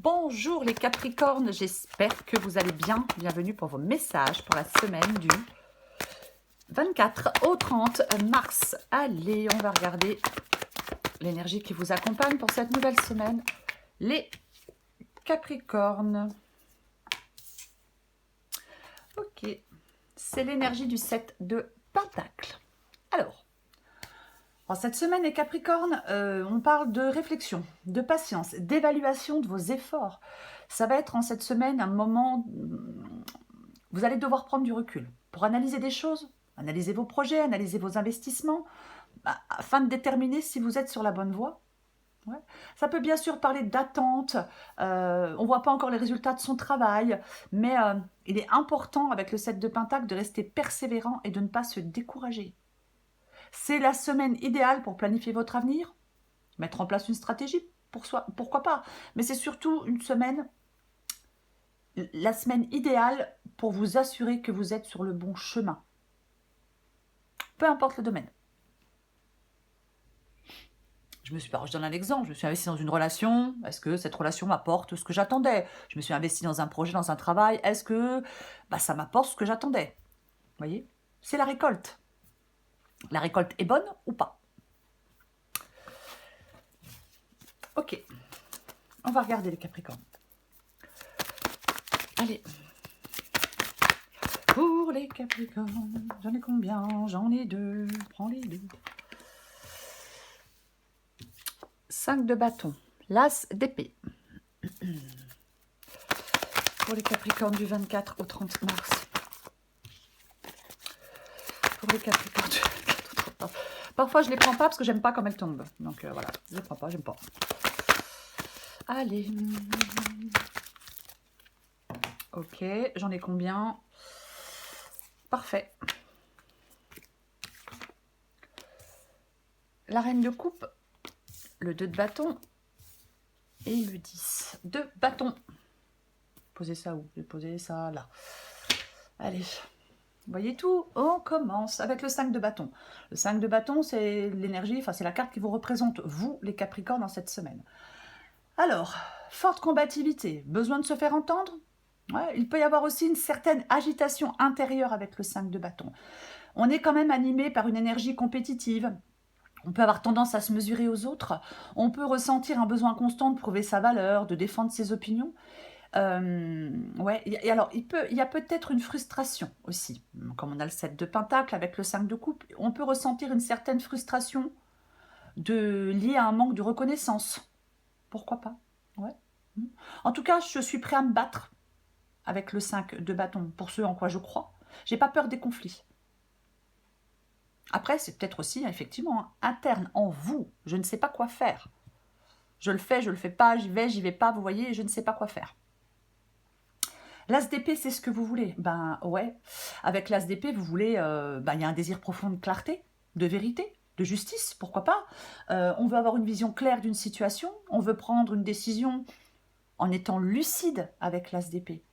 Bonjour les Capricornes, j'espère que vous allez bien. Bienvenue pour vos messages pour la semaine du 24 au 30 mars. Allez, on va regarder l'énergie qui vous accompagne pour cette nouvelle semaine. Les Capricornes. Ok, c'est l'énergie du 7 de Pentacle. Alors, cette semaine, les Capricornes, on parle de réflexion, de patience, d'évaluation de vos efforts. Ça va être en cette semaine un moment, vous allez devoir prendre du recul pour analyser des choses, analyser vos projets, analyser vos investissements, afin de déterminer si vous êtes sur la bonne voie. Ouais. Ça peut bien sûr parler d'attente, on ne voit pas encore les résultats de son travail, mais il est important avec le 7 de Pentacle de rester persévérant et de ne pas se décourager. C'est la semaine idéale pour planifier votre avenir, mettre en place une stratégie, pourquoi pas. Mais c'est surtout la semaine idéale pour vous assurer que vous êtes sur le bon chemin. Peu importe le domaine. Je donne un exemple, je me suis investie dans une relation, est-ce que cette relation m'apporte ce que j'attendais? Je me suis investie dans un projet, dans un travail, est-ce que ça m'apporte ce que j'attendais? Vous voyez? C'est la récolte. La récolte est bonne ou pas? Ok, on va regarder les Capricornes. Allez. Pour les Capricornes, j'en ai combien? J'en ai 2, prends les 2. 5 de bâton, l'as d'épée. Pour les Capricornes du 24 au 30 mars. Pour les Capricornes du 24 au 30 mars. Parfois, je ne les prends pas parce que j'aime pas comme elles tombent. Donc voilà, je ne les prends pas, j'aime pas. Allez. Ok, j'en ai combien? Parfait. La reine de coupe, le 2 de bâton et le 10 de bâton. Posez ça où? Je vais poser ça là. Allez, vous voyez tout? On commence avec le 5 de bâton. Le 5 de bâton, c'est l'énergie, c'est la carte qui vous représente, vous, les Capricornes, dans cette semaine. Alors, forte combativité, besoin de se faire entendre? Ouais, il peut y avoir aussi une certaine agitation intérieure avec le 5 de bâton. On est quand même animé par une énergie compétitive. On peut avoir tendance à se mesurer aux autres. On peut ressentir un besoin constant de prouver sa valeur, de défendre ses opinions. Ouais, et alors il y a peut-être une frustration aussi. Comme on a le 7 de Pentacle avec le 5 de coupe, on peut ressentir une certaine frustration liée à un manque de reconnaissance. Pourquoi pas? Ouais. En tout cas, je suis prêt à me battre avec le 5 de bâton pour ce en quoi je crois. J'ai pas peur des conflits. Après, c'est peut-être aussi, effectivement, interne en vous. Je ne sais pas quoi faire. Je le fais pas, j'y vais pas, vous voyez, je ne sais pas quoi faire. L'as d'épée, c'est ce que vous voulez. Ben ouais, avec l'as d'épée, vous voulez, il y a un désir profond de clarté, de vérité, de justice, pourquoi pas. On veut avoir une vision claire d'une situation, on veut prendre une décision en étant lucide avec l'as d'épée.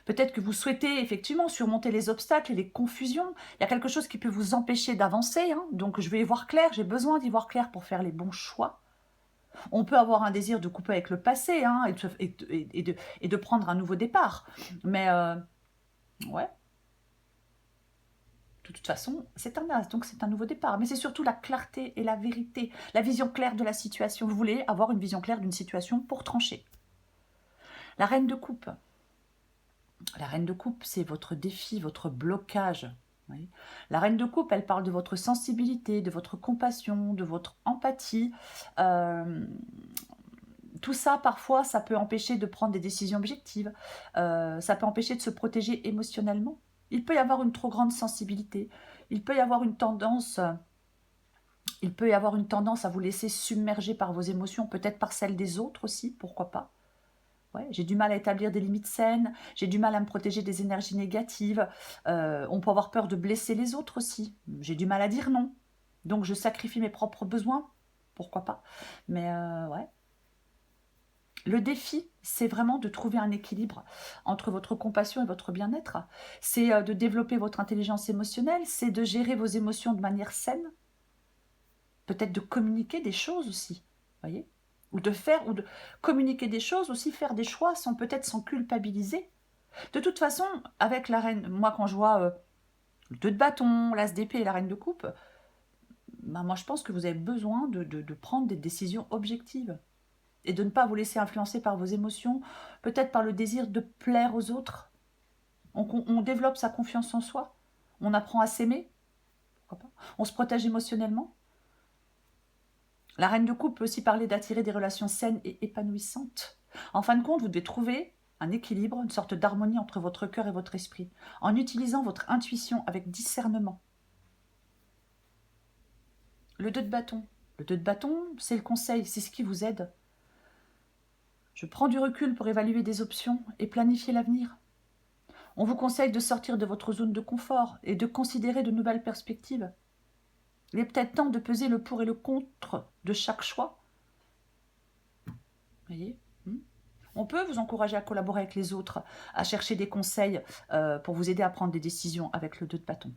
Peut-être que vous souhaitez effectivement surmonter les obstacles et les confusions. Il y a quelque chose qui peut vous empêcher d'avancer, hein. Donc je vais y voir clair, j'ai besoin d'y voir clair pour faire les bons choix. On peut avoir un désir de couper avec le passé, hein, et de prendre un nouveau départ. Mais ouais. De toute façon, c'est un as, donc c'est un nouveau départ. Mais c'est surtout la clarté et la vérité, la vision claire de la situation. Vous voulez avoir une vision claire d'une situation pour trancher. La reine de coupe. La reine de coupe, c'est votre défi, votre blocage. Oui. La reine de coupe, elle parle de votre sensibilité, de votre compassion, de votre empathie. Tout ça, parfois, ça peut empêcher de prendre des décisions objectives. Ça peut empêcher de se protéger émotionnellement. Il peut y avoir une trop grande sensibilité. Il peut y avoir une tendance à vous laisser submerger par vos émotions, peut-être par celles des autres aussi, pourquoi pas. Ouais, j'ai du mal à établir des limites saines, j'ai du mal à me protéger des énergies négatives. On peut avoir peur de blesser les autres aussi. J'ai du mal à dire non. Donc je sacrifie mes propres besoins, pourquoi pas. Mais ouais. Le défi, c'est vraiment de trouver un équilibre entre votre compassion et votre bien-être. C'est de développer votre intelligence émotionnelle, c'est de gérer vos émotions de manière saine. Peut-être de communiquer des choses aussi, voyez, ou de faire, ou de communiquer des choses, aussi faire des choix sans peut-être s'en culpabiliser. De toute façon, avec la reine, moi quand je vois le 2 de bâton, l'as d'épée et la reine de coupe, ben moi je pense que vous avez besoin de prendre des décisions objectives et de ne pas vous laisser influencer par vos émotions, peut-être par le désir de plaire aux autres. On développe sa confiance en soi, on apprend à s'aimer, pourquoi pas, on se protège émotionnellement. La reine de coupe peut aussi parler d'attirer des relations saines et épanouissantes. En fin de compte, vous devez trouver un équilibre, une sorte d'harmonie entre votre cœur et votre esprit, en utilisant votre intuition avec discernement. Le 2 de bâton. Le 2 de bâton, c'est le conseil, c'est ce qui vous aide. Je prends du recul pour évaluer des options et planifier l'avenir. On vous conseille de sortir de votre zone de confort et de considérer de nouvelles perspectives. Il est peut-être temps de peser le pour et le contre de chaque choix. Voyez ? On peut vous encourager à collaborer avec les autres, à chercher des conseils pour vous aider à prendre des décisions avec le 2 de bâton.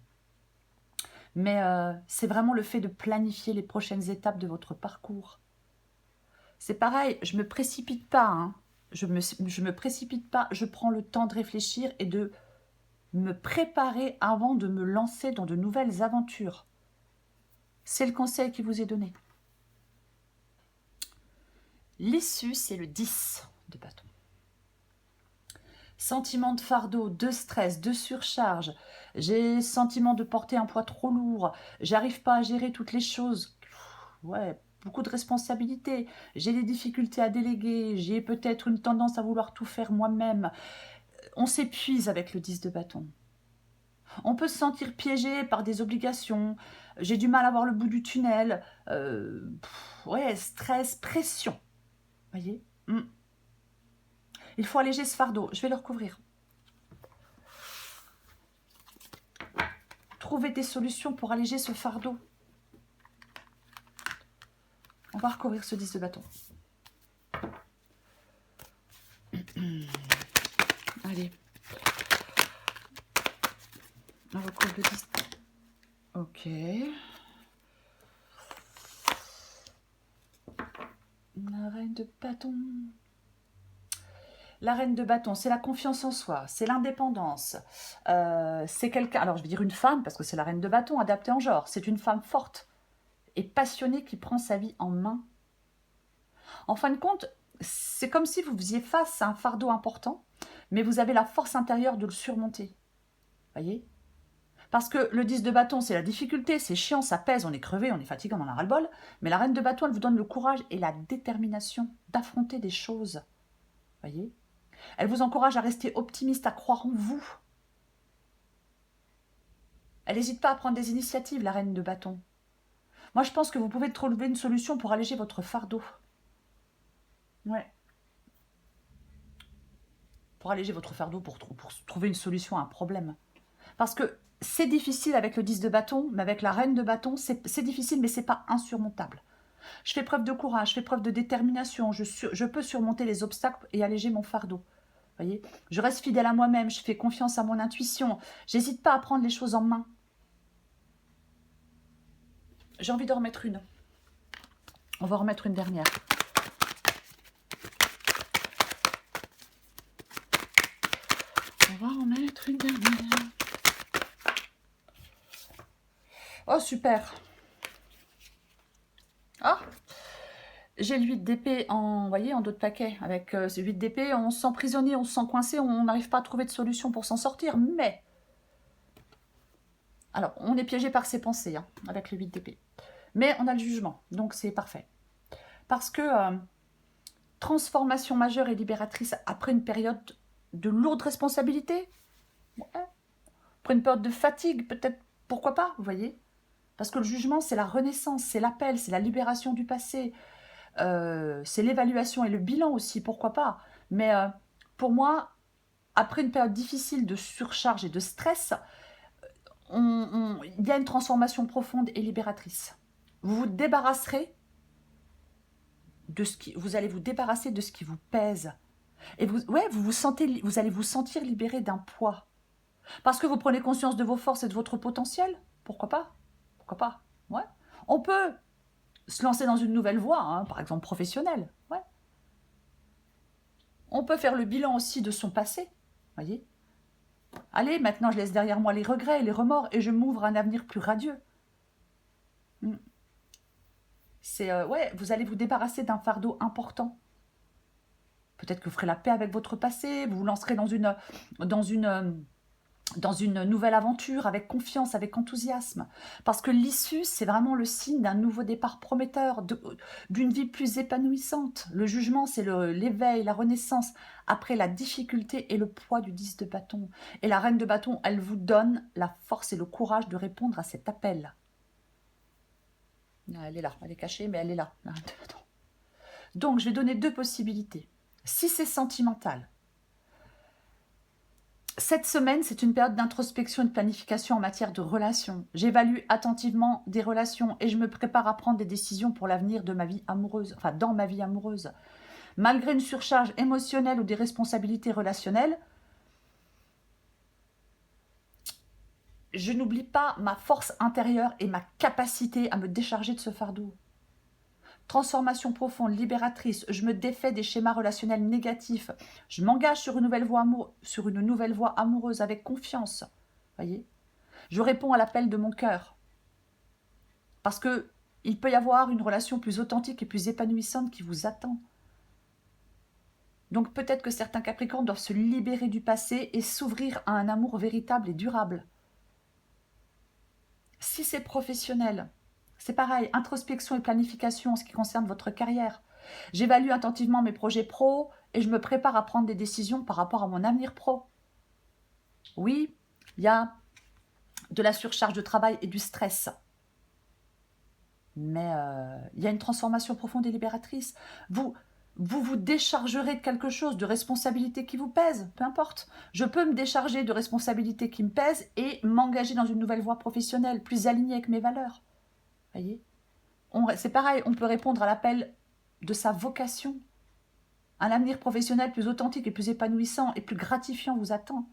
Mais c'est vraiment le fait de planifier les prochaines étapes de votre parcours. C'est pareil, je ne me précipite pas, hein. Je me précipite pas, je prends le temps de réfléchir et de me préparer avant de me lancer dans de nouvelles aventures. C'est le conseil qui vous est donné. L'issue, c'est le 10 de bâton. Sentiment de fardeau, de stress, de surcharge. J'ai sentiment de porter un poids trop lourd. J'arrive pas à gérer toutes les choses. Ouais, beaucoup de responsabilités. J'ai des difficultés à déléguer. J'ai peut-être une tendance à vouloir tout faire moi-même. On s'épuise avec le 10 de bâton. On peut se sentir piégé par des obligations. J'ai du mal à voir le bout du tunnel. Ouais, stress, pression. Voyez ? Il faut alléger ce fardeau. Je vais le recouvrir. Trouvez des solutions pour alléger ce fardeau. On va recouvrir ce 10 de bâton. Allez. On recouvre le 10. Ok. La reine de bâton. La reine de bâton, c'est la confiance en soi, c'est l'indépendance. C'est quelqu'un, alors je vais dire une femme, parce que c'est la reine de bâton, adaptée en genre. C'est une femme forte et passionnée qui prend sa vie en main. En fin de compte, c'est comme si vous faisiez face à un fardeau important, mais vous avez la force intérieure de le surmonter. Voyez ? Parce que le 10 de bâton, c'est la difficulté, c'est chiant, ça pèse, on est crevé, on est fatigué, on en a ras-le-bol. Mais la reine de bâton, elle vous donne le courage et la détermination d'affronter des choses. Voyez ? Elle vous encourage à rester optimiste, à croire en vous. Elle n'hésite pas à prendre des initiatives, la reine de bâton. Moi, je pense que vous pouvez trouver une solution pour alléger votre fardeau. Ouais. Pour alléger votre fardeau, pour trouver une solution à un problème. Parce que c'est difficile avec le 10 de bâton, mais avec la reine de bâton, c'est difficile, mais c'est pas insurmontable. Je fais preuve de courage, je fais preuve de détermination, je peux surmonter les obstacles et alléger mon fardeau. Voyez, je reste fidèle à moi-même, je fais confiance à mon intuition, j'hésite pas à prendre les choses en main. J'ai envie d'en remettre une. On va en remettre une dernière. On va en mettre une dernière. Oh, super. Ah, j'ai le 8 d'épée en, voyez, en dos de paquet. Avec ce 8 d'épée, on se sent prisonnier, on se sent coincé, on n'arrive pas à trouver de solution pour s'en sortir. Mais, alors, on est piégé par ses pensées, hein, avec le 8 d'épée. Mais on a le jugement, donc c'est parfait. Parce que transformation majeure et libératrice après une période de lourde responsabilité, ouais. Après une période de fatigue, peut-être, pourquoi pas, vous voyez. Parce que le jugement, c'est la renaissance, c'est l'appel, c'est la libération du passé, c'est l'évaluation et le bilan aussi, pourquoi pas. Mais pour moi, après une période difficile de surcharge et de stress, il y a une transformation profonde et libératrice. Vous vous débarrasserez de ce qui, vous allez vous débarrasser de ce qui vous pèse. Et vous allez vous sentir libéré d'un poids. Parce que vous prenez conscience de vos forces et de votre potentiel. Pourquoi pas? Pourquoi pas? Ouais. On peut se lancer dans une nouvelle voie, hein, par exemple professionnelle. Ouais. On peut faire le bilan aussi de son passé, voyez. Allez, maintenant je laisse derrière moi les regrets, les remords, et je m'ouvre à un avenir plus radieux. C'est, ouais, vous allez vous débarrasser d'un fardeau important. Peut-être que vous ferez la paix avec votre passé, vous vous lancerez dans une nouvelle aventure avec confiance, avec enthousiasme. Parce que l'issue, c'est vraiment le signe d'un nouveau départ prometteur, d'une vie plus épanouissante. Le jugement, c'est l'éveil, la renaissance, après la difficulté et le poids du 10 de bâton. Et la reine de bâton, elle vous donne la force et le courage de répondre à cet appel. Elle est là, elle est cachée, mais elle est là. Donc, je vais donner 2 possibilités. Si c'est sentimental, cette semaine, c'est une période d'introspection et de planification en matière de relations. J'évalue attentivement des relations et je me prépare à prendre des décisions pour l'avenir de ma vie amoureuse, enfin dans ma vie amoureuse. Malgré une surcharge émotionnelle ou des responsabilités relationnelles, je n'oublie pas ma force intérieure et ma capacité à me décharger de ce fardeau. Transformation profonde, libératrice, je me défais des schémas relationnels négatifs. Je m'engage sur une nouvelle voie amoureuse avec confiance. Voyez, je réponds à l'appel de mon cœur. Parce que il peut y avoir une relation plus authentique et plus épanouissante qui vous attend. Donc peut-être que certains Capricornes doivent se libérer du passé et s'ouvrir à un amour véritable et durable. Si c'est professionnel, c'est pareil, introspection et planification en ce qui concerne votre carrière. J'évalue attentivement mes projets pro et je me prépare à prendre des décisions par rapport à mon avenir pro. Oui, il y a de la surcharge de travail et du stress. Mais il y a une transformation profonde et libératrice. Vous vous déchargerez de quelque chose, de responsabilités qui vous pèsent, peu importe. Je peux me décharger de responsabilités qui me pèsent et m'engager dans une nouvelle voie professionnelle, plus alignée avec mes valeurs. Voyez, c'est pareil, on peut répondre à l'appel de sa vocation. Un avenir professionnel plus authentique et plus épanouissant et plus gratifiant vous attend.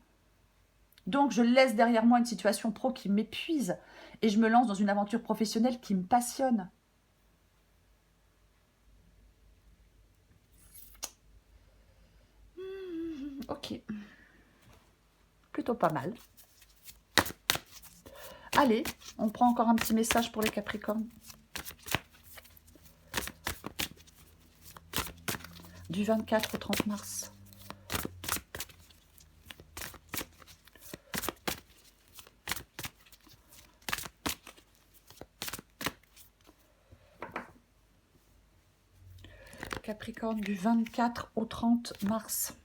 Donc, je laisse derrière moi une situation pro qui m'épuise et je me lance dans une aventure professionnelle qui me passionne. Ok. Plutôt pas mal. Allez, on prend encore un petit message pour les Capricornes. Du 24 au 30 mars. Capricorne, du 24 au 30 mars.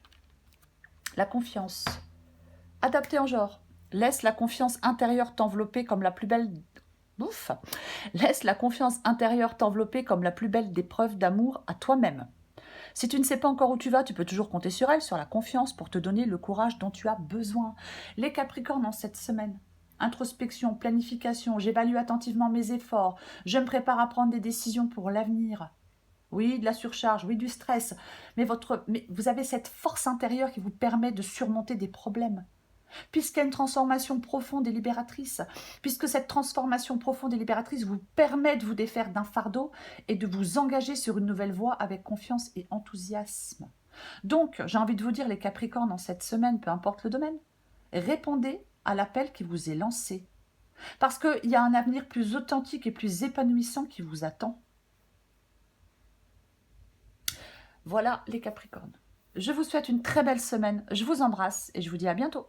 La confiance. Adapté en genre. Laisse la confiance intérieure t'envelopper comme la plus belle... Ouf. Laisse la confiance intérieure t'envelopper comme la plus belle des preuves d'amour à toi-même. Si tu ne sais pas encore où tu vas, tu peux toujours compter sur elle, sur la confiance, pour te donner le courage dont tu as besoin. Les Capricornes en cette semaine. Introspection, planification, j'évalue attentivement mes efforts, je me prépare à prendre des décisions pour l'avenir. Oui, de la surcharge, oui, du stress, mais vous avez cette force intérieure qui vous permet de surmonter des problèmes. Puisqu'il y a une transformation profonde et libératrice, puisque cette transformation profonde et libératrice vous permet de vous défaire d'un fardeau et de vous engager sur une nouvelle voie avec confiance et enthousiasme. Donc, j'ai envie de vous dire, les Capricornes, en cette semaine, peu importe le domaine, répondez à l'appel qui vous est lancé. Parce qu'il y a un avenir plus authentique et plus épanouissant qui vous attend. Voilà les Capricornes. Je vous souhaite une très belle semaine, je vous embrasse et je vous dis à bientôt.